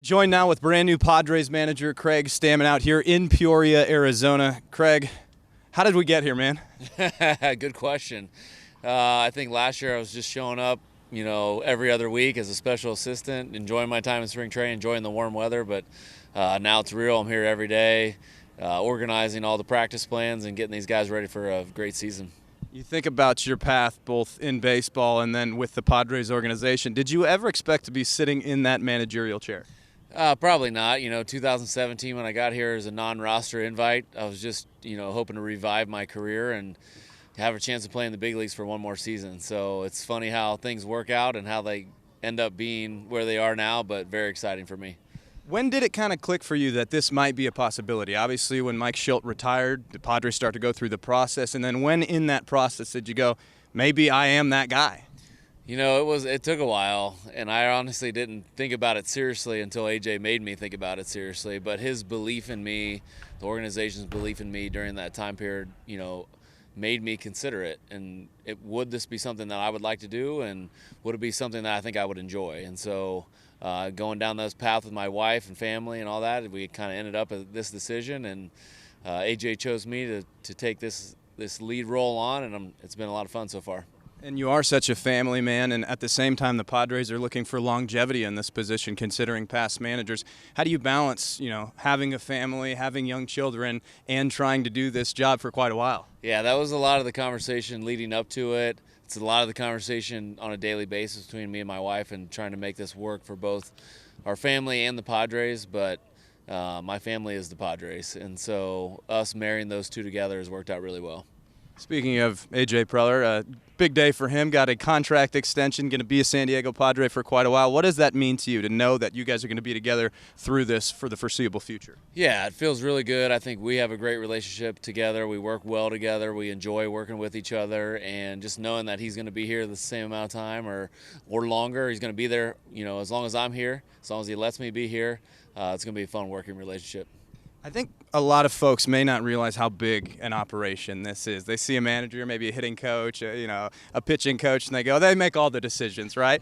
Joined now with brand new Padres manager Craig Stammen out here in Peoria, Arizona. Craig, how did we get here, man? Good question. I think last year I was just showing up, every other week as a special assistant, enjoying my time in spring training, enjoying the warm weather. But now it's real. I'm here every day, organizing all the practice plans and getting these guys ready for a great season. You think about your path both in baseball and then with the Padres organization. Did you ever expect to be sitting in that managerial chair? Probably not. 2017 when I got here as a non-roster invite, I was just, hoping to revive my career and have a chance to play in the big leagues for one more season. So it's funny how things work out and how they end up being where they are now, but very exciting for me. When did it kind of click for you that this might be a possibility? Obviously, when Mike Schilt retired, the Padres start to go through the process. And then when in that process did you go, maybe I am that guy? It took a while, and I honestly didn't think about it seriously until AJ made me think about it seriously. But his belief in me, the organization's belief in me during that time period, made me consider it. And would this be something that I would like to do, and would it be something that I think I would enjoy? And so going down this path with my wife and family and all that, we kind of ended up at this decision, and AJ chose me to take this lead role on, and it's been a lot of fun so far. And you are such a family man, and at the same time, the Padres are looking for longevity in this position, considering past managers. How do you balance, having a family, having young children, and trying to do this job for quite a while? Yeah, that was a lot of the conversation leading up to it. It's a lot of the conversation on a daily basis between me and my wife and trying to make this work for both our family and the Padres, but my family is the Padres, and so us marrying those two together has worked out really well. Speaking of A.J. Preller, a big day for him. Got a contract extension, going to be a San Diego Padre for quite a while. What does that mean to you to know that you guys are going to be together through this for the foreseeable future? Yeah, it feels really good. I think we have a great relationship together. We work well together. We enjoy working with each other, and just knowing that he's going to be here the same amount of time or longer. He's going to be there, as long as I'm here, as long as he lets me be here. It's going to be a fun working relationship. I think a lot of folks may not realize how big an operation this is. They see a manager, maybe a hitting coach, a pitching coach, and they go, they make all the decisions, right?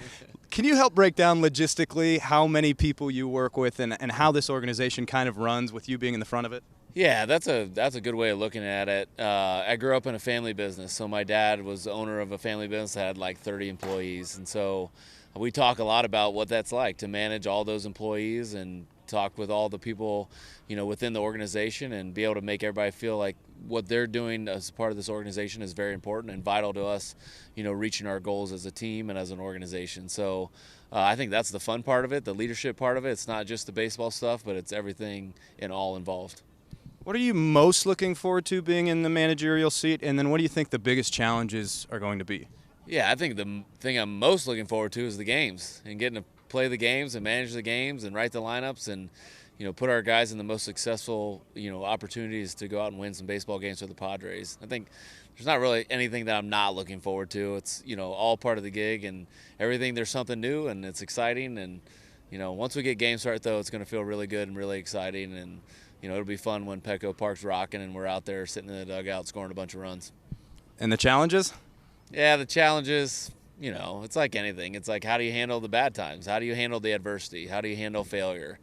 Can you help break down logistically how many people you work with and how this organization kind of runs with you being in the front of it? Yeah, that's a good way of looking at it. I grew up in a family business, so my dad was the owner of a family business that had like 30 employees, and so we talk a lot about what that's like to manage all those employees and talk with all the people, within the organization and be able to make everybody feel like what they're doing as part of this organization is very important and vital to us, reaching our goals as a team and as an organization. So I think that's the fun part of it, the leadership part of it. It's not just the baseball stuff, but it's everything and all involved. What are you most looking forward to being in the managerial seat, and then what do you think the biggest challenges are going to be? Yeah, I think the thing I'm most looking forward to is the games and getting to play the games and manage the games and write the lineups and put our guys in the most successful opportunities to go out and win some baseball games for the Padres. I think there's not really anything that I'm not looking forward to. It's all part of the gig, and everything there's something new and it's exciting. And once we get game start though, it's going to feel really good and really exciting. And it'll be fun when Petco Park's rocking and we're out there sitting in the dugout scoring a bunch of runs. And the challenges? Yeah, the challenges, it's like anything. It's like, how do you handle the bad times? How do you handle the adversity? How do you handle failure?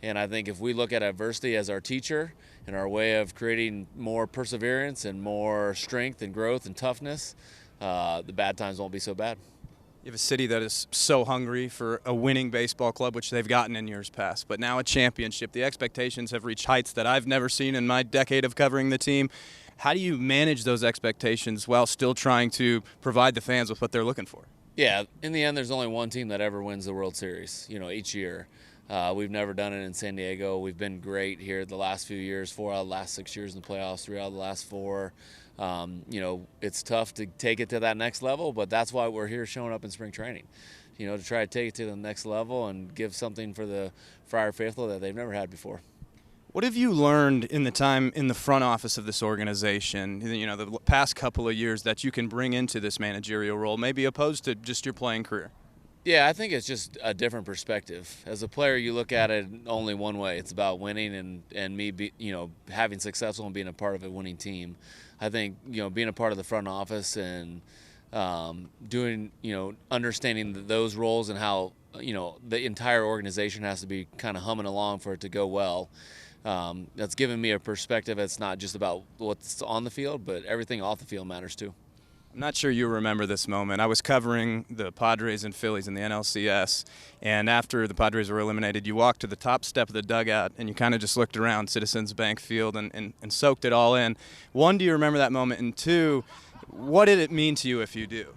And I think if we look at adversity as our teacher and our way of creating more perseverance and more strength and growth and toughness, the bad times won't be so bad. You have a city that is so hungry for a winning baseball club, which they've gotten in years past, but now a championship. The expectations have reached heights that I've never seen in my decade of covering the team. How do you manage those expectations while still trying to provide the fans with what they're looking for? Yeah, in the end, there's only one team that ever wins the World Series, each year. We've never done it in San Diego. We've been great here the last few years, 4 out of the last 6 years in the playoffs, 3 out of the last 4. It's tough to take it to that next level, but that's why we're here showing up in spring training, to try to take it to the next level and give something for the Friar Faithful that they've never had before. What have you learned in the time in the front office of this organization, the past couple of years that you can bring into this managerial role, maybe opposed to just your playing career? Yeah, I think it's just a different perspective. As a player, you look at it only one way. It's about winning and me having successful and being a part of a winning team. I think, being a part of the front office and doing, understanding those roles and how, the entire organization has to be kind of humming along for it to go well. That's given me a perspective. It's not just about what's on the field, but everything off the field matters too. I'm not sure you remember this moment. I was covering the Padres and Phillies in the NLCS, and after the Padres were eliminated, you walked to the top step of the dugout, and you kind of just looked around Citizens Bank Field and soaked it all in. One, do you remember that moment? And two, what did it mean to you if you do?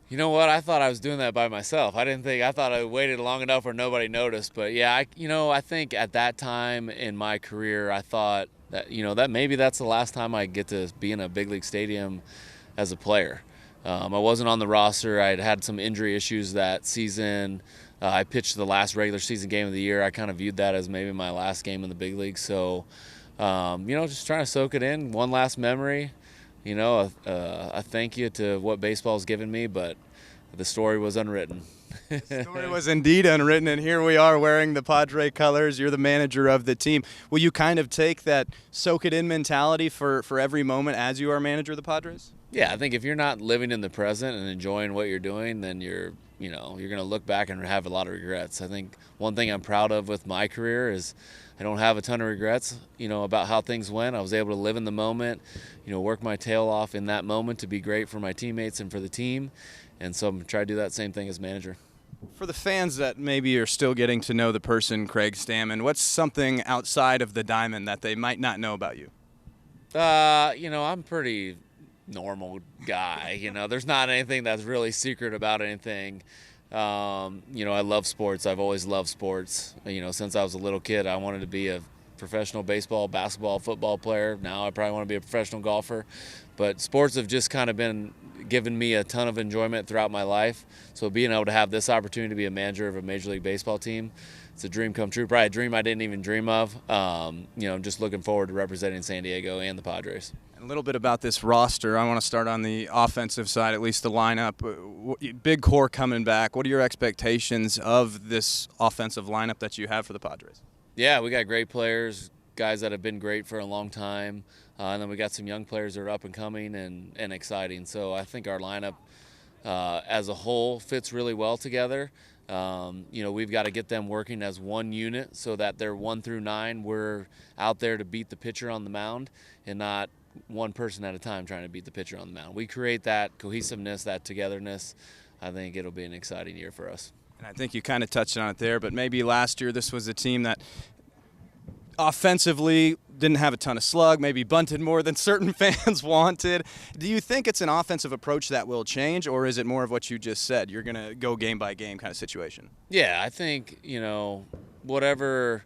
You know what? I thought I was doing that by myself. I thought I waited long enough where nobody noticed. But yeah, I think at that time in my career, I thought that, that maybe that's the last time I get to be in a big league stadium as a player. I wasn't on the roster. I had some injury issues that season. I pitched the last regular season game of the year. I kind of viewed that as maybe my last game in the big league. So, just trying to soak it in. One last memory. A thank you to what baseball's given me, but the story was unwritten. The story was indeed unwritten, and here we are wearing the Padre colors. You're the manager of the team. Will you kind of take that soak-it-in mentality for every moment as you are manager of the Padres? Yeah, I think if you're not living in the present and enjoying what you're doing, then you're going to look back and have a lot of regrets. I think one thing I'm proud of with my career is I don't have a ton of regrets, about how things went. I was able to live in the moment, work my tail off in that moment to be great for my teammates and for the team. And so I'm going to try to do that same thing as manager. For the fans that maybe are still getting to know the person Craig Stammen, what's something outside of the diamond that they might not know about you? I'm pretty normal guy. There's not anything that's really secret about anything. I love sports. I've always loved sports. Since I was a little kid, I wanted to be a professional baseball, basketball, football player. Now I probably want to be a professional golfer. But sports have just kind of been giving me a ton of enjoyment throughout my life. So being able to have this opportunity to be a manager of a Major League Baseball team, it's a dream come true. Probably a dream I didn't even dream of. I'm just looking forward to representing San Diego and the Padres. A little bit about this roster. I want to start on the offensive side, at least the lineup. Big core coming back. What are your expectations of this offensive lineup that you have for the Padres? Yeah, we got great players, guys that have been great for a long time. And then we got some young players that are up and coming and exciting. So I think our lineup as a whole fits really well together. We've got to get them working as one unit so that they're 1 through 9. We're out there to beat the pitcher on the mound and not one person at a time trying to beat the pitcher on the mound. We create that cohesiveness, that togetherness. I think it'll be an exciting year for us. And I think you kind of touched on it there, but maybe last year this was a team that offensively didn't have a ton of slug, maybe bunted more than certain fans wanted. Do you think it's an offensive approach that will change, or is it more of what you just said? You're going to go game by game kind of situation? Yeah, I think, whatever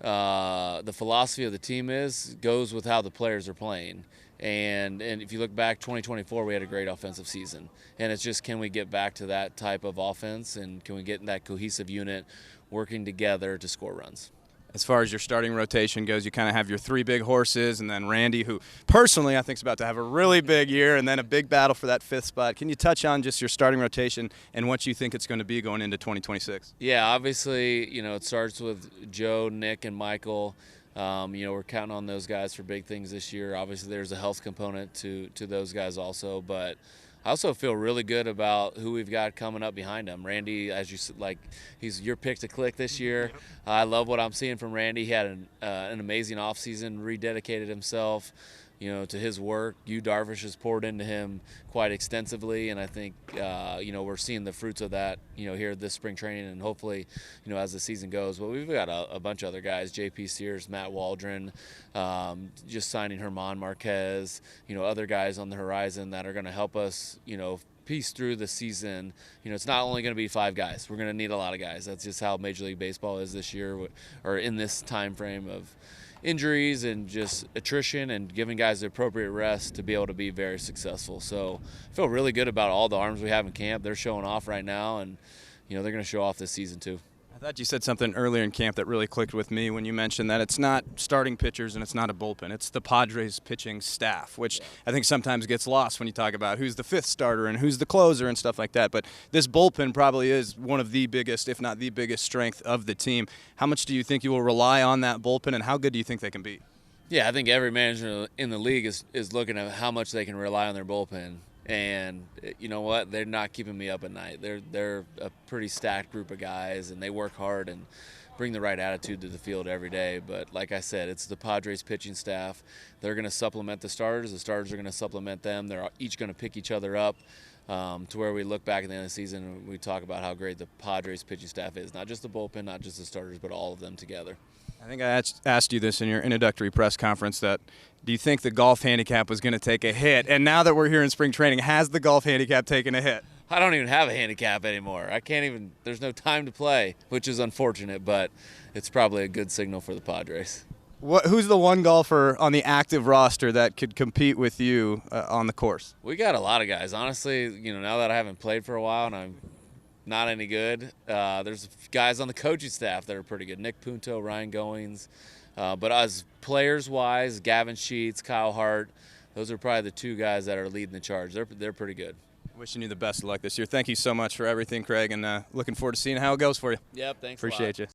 the philosophy of the team is goes with how the players are playing. And if you look back, 2024, we had a great offensive season. And it's just, can we get back to that type of offense, and can we get in that cohesive unit working together to score runs? As far as your starting rotation goes, you kind of have your 3 big horses, and then Randy, who personally I think is about to have a really big year, and then a big battle for that 5th spot. Can you touch on just your starting rotation and what you think it's going to be going into 2026? Yeah, obviously, it starts with Joe, Nick, and Michael. We're counting on those guys for big things this year. Obviously, there's a health component to those guys also, but I also feel really good about who we've got coming up behind him. Randy, as you said, he's your pick to click this year. I love what I'm seeing from Randy. He had an amazing offseason, rededicated himself, to his work. Darvish has poured into him quite extensively, and I think, we're seeing the fruits of that, here this spring training, and hopefully, as the season goes. But we've got a bunch of other guys, J.P. Sears, Matt Waldron, just signing Herman Marquez, other guys on the horizon that are going to help us, piece through the season. It's not only going to be 5 guys. We're going to need a lot of guys. That's just how Major League Baseball is this year, or in this time frame of injuries and just attrition, and giving guys the appropriate rest to be able to be very successful. So I feel really good about all the arms we have in camp. They're showing off right now, and they're going to show off this season too. I thought you said something earlier in camp that really clicked with me when you mentioned that it's not starting pitchers and it's not a bullpen. It's the Padres pitching staff, which I think sometimes gets lost when you talk about who's the 5th starter and who's the closer and stuff like that. But this bullpen probably is one of the biggest, if not the biggest, strength of the team. How much do you think you will rely on that bullpen, and how good do you think they can be? Yeah, I think every manager in the league is looking at how much they can rely on their bullpen. And you know what? They're not keeping me up at night. They're a pretty stacked group of guys, and they work hard and bring the right attitude to the field every day. But like I said, it's the Padres pitching staff. They're going to supplement the starters. The starters are going to supplement them. They're each going to pick each other up to where we look back at the end of the season and we talk about how great the Padres pitching staff is. Not just the bullpen, not just the starters, but all of them together. I think I asked you this in your introductory press conference that do you think the golf handicap was going to take a hit? And now that we're here in spring training, has the golf handicap taken a hit? I don't even have a handicap anymore. I can't even – there's no time to play, which is unfortunate, but it's probably a good signal for the Padres. Who's the one golfer on the active roster that could compete with you on the course? We got a lot of guys. Honestly, now that I haven't played for a while and I'm not any good, there's guys on the coaching staff that are pretty good. Nick Punto, Ryan Goings. But as players-wise, Gavin Sheets, Kyle Hart, those are probably the two guys that are leading the charge. They're pretty good. Wishing you the best of luck this year. Thank you so much for everything, Craig, and looking forward to seeing how it goes for you. Yep, thanks Appreciate you.